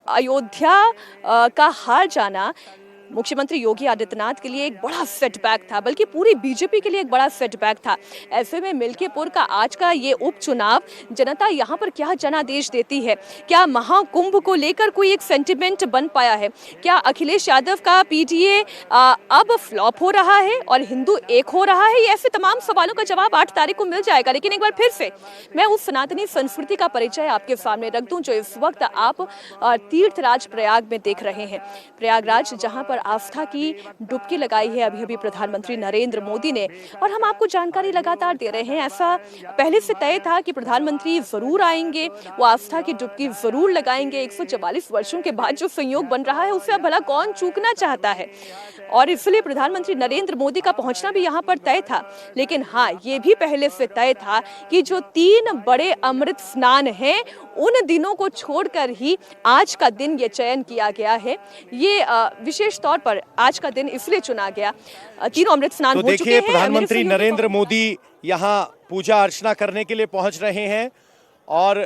अयोध्या का हार जाना मुख्यमंत्री योगी आदित्यनाथ के लिए एक बड़ा सेटबैक था, बल्कि पूरी बीजेपी के लिए एक बड़ा सेटबैक था। ऐसे में मिल्कीपुर का आज का ये उपचुनाव, जनता यहाँ पर क्या जनादेश देती है? क्या महाकुंभ को लेकर कोई एक सेंटिमेंट बन पाया है? क्या अखिलेश यादव का पीडीए अब फ्लॉप हो रहा है और हिंदू एक हो रहा है? ये ऐसे तमाम सवालों का जवाब 8 तारीख को मिल जाएगा। लेकिन एक बार फिर से मैं उस सनातनी संस्कृति का परिचय आपके सामने रख दूं जो इस वक्त आप तीर्थराज प्रयाग में देख रहे हैं। प्रयागराज जहां पर आस्था की डुबकी लगाई है अभी अभी प्रधानमंत्री नरेंद्र मोदी ने, और हम आपको जानकारी लगातार दे रहे हैं। ऐसा पहले से तय था कि प्रधानमंत्री जरूर आएंगे, वो आस्था की डुबकी जरूर लगाएंगे। 144 वर्षों के बाद जो संयोग बन रहा है उसे अब भला कौन चूकना चाहता है, और इसलिए प्रधानमंत्री नरेंद्र मोदी का पहुंचना भी यहाँ पर तय था। लेकिन हाँ, ये भी पहले से तय था कि जो 3 बड़े अमृत स्नान हैं उन दिनों को छोड़कर ही आज का दिन ये चयन किया गया है। ये विशेष तौर पर आज का दिन इसलिए चुना गया, तीनों अमृत स्नान हो चुके हैं। प्रधानमंत्री नरेंद्र मोदी यहाँ पूजा अर्चना करने के लिए पहुंच रहे हैं, और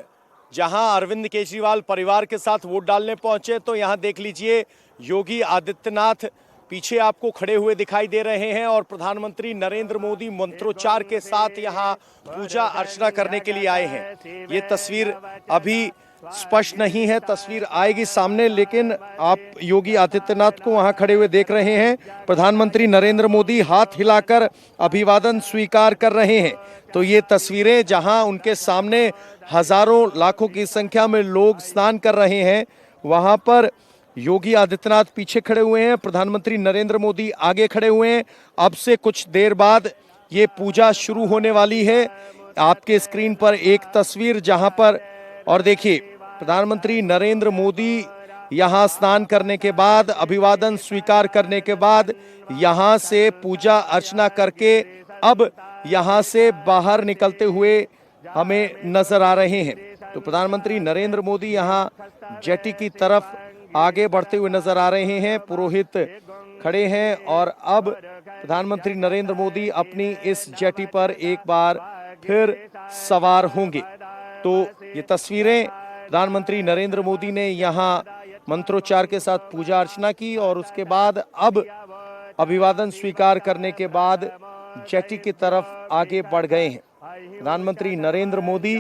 जहां अरविंद केजरीवाल परिवार के साथ वोट डालने पहुंचे तो यहाँ देख लीजिए योगी आदित्यनाथ पीछे आपको खड़े हुए दिखाई दे रहे हैं, और प्रधानमंत्री नरेंद्र मोदी मंत्रोच्चार के साथ यहाँ पूजा अर्चना करने के लिए आए हैं। ये तस्वीर अभी स्पष्ट नहीं है, तस्वीर आएगी सामने, लेकिन आप योगी आदित्यनाथ को वहां खड़े हुए देख रहे हैं। प्रधानमंत्री नरेंद्र मोदी हाथ हिलाकर अभिवादन स्वीकार कर रहे हैं। तो ये तस्वीरें जहां उनके सामने हजारों लाखों की संख्या में लोग स्नान कर रहे हैं, वहां पर योगी आदित्यनाथ पीछे खड़े हुए हैं, प्रधानमंत्री नरेंद्र मोदी आगे खड़े हुए हैं। अब से कुछ देर बाद ये पूजा शुरू होने वाली है। आपके स्क्रीन पर एक तस्वीर जहां पर, और देखिए प्रधानमंत्री नरेंद्र मोदी यहां स्नान करने के बाद, अभिवादन स्वीकार करने के बाद यहां से पूजा अर्चना करके अब यहां से बाहर निकलते हुए हमें नजर आ रहे हैं। तो प्रधानमंत्री नरेंद्र मोदी यहां जेटी की तरफ आगे बढ़ते हुए नजर आ रहे हैं। पुरोहित खड़े हैं, और अब प्रधानमंत्री नरेंद्र मोदी अपनी इस जेटी पर एक बार फिर सवार होंगे। तो ये तस्वीरें, प्रधानमंत्री नरेंद्र मोदी ने यहाँ मंत्रोच्चार के साथ पूजा अर्चना की, और उसके बाद अब अभिवादन स्वीकार करने के बाद जेटी की तरफ आगे बढ़ गए हैं। प्रधानमंत्री नरेंद्र मोदी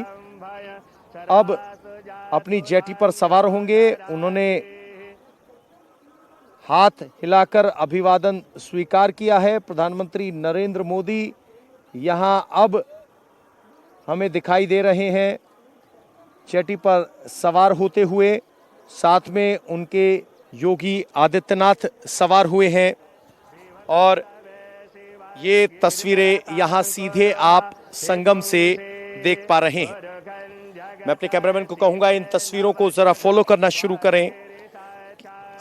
अब अपनी जेटी पर सवार होंगे। उन्होंने हाथ हिलाकर अभिवादन स्वीकार किया है। प्रधानमंत्री नरेंद्र मोदी यहां अब हमें दिखाई दे रहे हैं जेटी पर सवार होते हुए, साथ में उनके योगी आदित्यनाथ सवार हुए हैं। और ये तस्वीरें यहां सीधे आप संगम से देख पा रहे हैं। मैं अपने कैमरामैन को कहूंगा इन तस्वीरों को जरा फॉलो करना शुरू करें।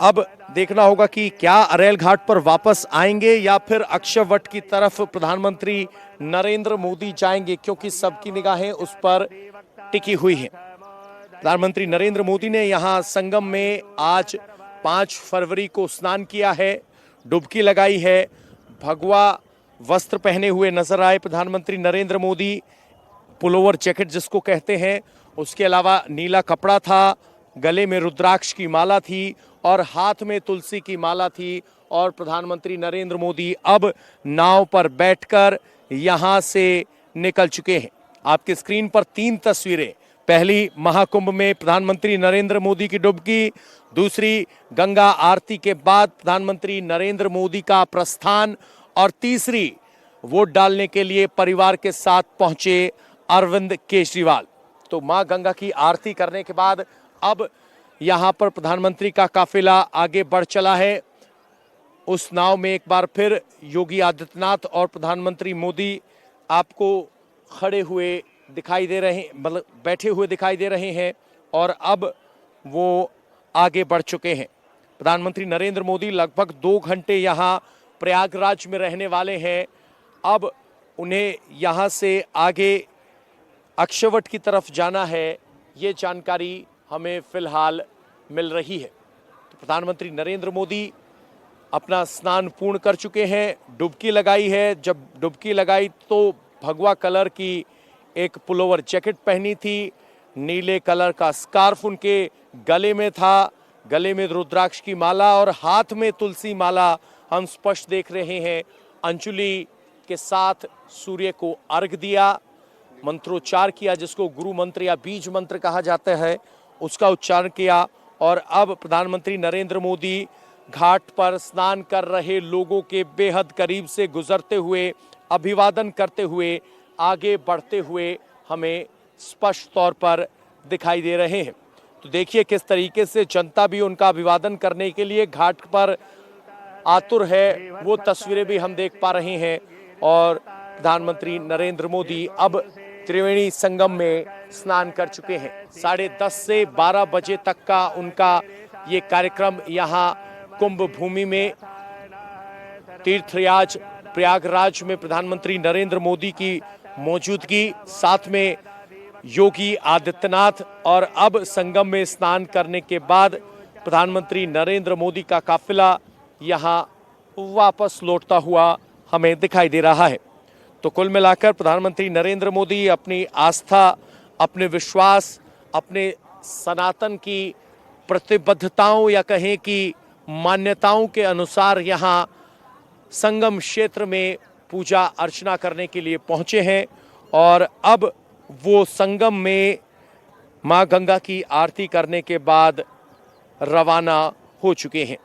अब देखना होगा कि क्या अरेल घाट पर वापस आएंगे या फिर अक्षयवट की तरफ प्रधानमंत्री नरेंद्र मोदी जाएंगे, क्योंकि सबकी निगाहें उस पर टिकी हुई हैं। प्रधानमंत्री नरेंद्र मोदी ने यहां संगम में आज 5 फरवरी को स्नान किया है, डुबकी लगाई है, भगवा वस्त्र पहने हुए नजर आए प्रधानमंत्री नरेंद्र मोदी। पुलोवर जैकेट जिसको कहते हैं, उसके अलावा नीला कपड़ा था, गले में रुद्राक्ष की माला थी और हाथ में तुलसी की माला थी। और प्रधानमंत्री नरेंद्र मोदी अब नाव पर बैठकर यहां से निकल चुके हैं। आपकी स्क्रीन पर 3 तस्वीरें, पहली महाकुंभ में प्रधानमंत्री नरेंद्र मोदी की डुबकी, दूसरी गंगा आरती के बाद प्रधानमंत्री नरेंद्र मोदी का प्रस्थान, और तीसरी वोट डालने के लिए परिवार के साथ पहुंचे अरविंद केजरीवाल। तो मां गंगा की आरती करने के बाद अब यहां पर प्रधानमंत्री का काफिला आगे बढ़ चला है। उस नाव में एक बार फिर योगी आदित्यनाथ और प्रधानमंत्री मोदी आपको खड़े हुए दिखाई दे रहे हैं, मतलब बैठे हुए दिखाई दे रहे हैं, और अब वो आगे बढ़ चुके हैं। प्रधानमंत्री नरेंद्र मोदी लगभग 2 घंटे यहाँ प्रयागराज में रहने वाले हैं। अब उन्हें यहाँ से आगे अक्षयवट की तरफ जाना है, ये जानकारी हमें फिलहाल मिल रही है। तो प्रधानमंत्री नरेंद्र मोदी अपना स्नान पूर्ण कर चुके हैं, डुबकी लगाई है। जब डुबकी लगाई तो भगवा कलर की एक पुलोवर जैकेट पहनी थी, नीले कलर का स्कार्फ उनके गले में था, गले में रुद्राक्ष की माला और हाथ में तुलसी माला हम स्पष्ट देख रहे हैं। अंजलि के साथ सूर्य को अर्घ दिया, मंत्रोच्चार किया, जिसको गुरु मंत्र या बीज मंत्र कहा जाता है, उसका उच्चारण किया। और अब प्रधानमंत्री नरेंद्र मोदी घाट पर स्नान कर रहे लोगों के बेहद करीब से गुजरते हुए, अभिवादन करते हुए, आगे बढ़ते हुए हमें स्पष्ट तौर पर दिखाई दे रहे हैं। तो देखिए किस तरीके से जनता भी उनका अभिवादन करने के लिए घाट पर आतुर है, वो तस्वीरें भी हम देख पा रहे हैं। और प्रधानमंत्री नरेंद्र मोदी अब त्रिवेणी संगम में स्नान कर चुके हैं। 10:30 से 12 बजे तक का उनका ये कार्यक्रम यहाँ कुंभ भूमि में तीर्थयाज प्रयागराज में प्रधानमंत्री नरेंद्र मोदी की मौजूदगी, साथ में योगी आदित्यनाथ, और अब संगम में स्नान करने के बाद प्रधानमंत्री नरेंद्र मोदी का काफिला यहाँ वापस लौटता हुआ हमें दिखाई दे रहा है। तो कुल मिलाकर प्रधानमंत्री नरेंद्र मोदी अपनी आस्था, अपने विश्वास, अपने सनातन की प्रतिबद्धताओं या कहें कि मान्यताओं के अनुसार यहाँ संगम क्षेत्र में पूजा अर्चना करने के लिए पहुंचे हैं। और अब वो संगम में मां गंगा की आरती करने के बाद रवाना हो चुके हैं।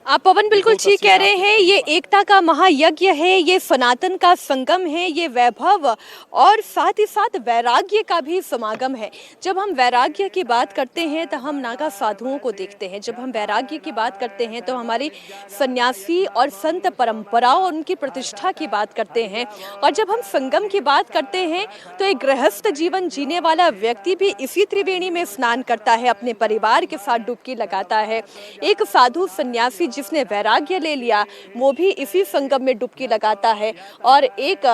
आप पवन बिल्कुल ठीक कह रहे हैं। ये एकता का महायज्ञ है, ये सनातन का संगम है, ये वैभव और साथ ही साथ वैराग्य का भी समागम है। जब हम वैराग्य की बात करते हैं तो हम नागा साधुओं को देखते हैं। जब हम वैराग्य की बात करते हैं तो हमारी सन्यासी और संत परंपराओं और उनकी प्रतिष्ठा की बात करते हैं। और जब हम संगम की बात करते हैं तो एक गृहस्थ जीवन जीने वाला व्यक्ति भी इसी त्रिवेणी में स्नान करता है, अपने परिवार के साथ डुबकी लगाता है। एक साधु सन्यासी जिसने वैराग्य ले लिया वो भी इसी संगम में डुबकी लगाता है। और एक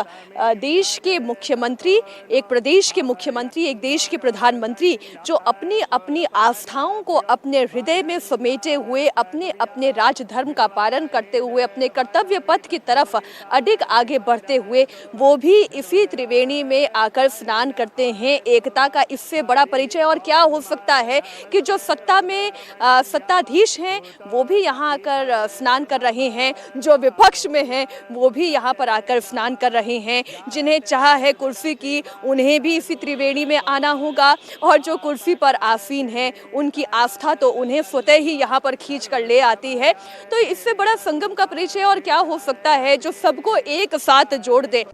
देश के मुख्यमंत्री, एक प्रदेश के मुख्यमंत्री, एक देश के प्रधानमंत्री जो अपनी अपनी आस्थाओं को अपने हृदय में समेटे हुए, अपने अपने राजधर्म का पालन करते हुए, अपने कर्तव्य पथ की तरफ अडिग आगे बढ़ते हुए वो भी इसी त्रिवेणी में आकर स्नान करते हैं। एकता का इससे बड़ा परिचय और क्या हो सकता है कि जो सत्ता में सत्ताधीश हैं वो भी यहाँ आकर स्नान कर रहे हैं, जो विपक्ष में हैं वो भी यहाँ पर आकर स्नान कर रहे हैं। जिन्हें चाह है कुर्सी की उन्हें भी इसी त्रिवेणी में आना होगा, और जो कुर्सी पर आसीन हैं उनकी आस्था तो उन्हें स्वतः ही यहाँ पर खींच कर ले आती है। तो इससे बड़ा संगम का परिचय और क्या हो सकता है जो सबको एक साथ जोड़ दे।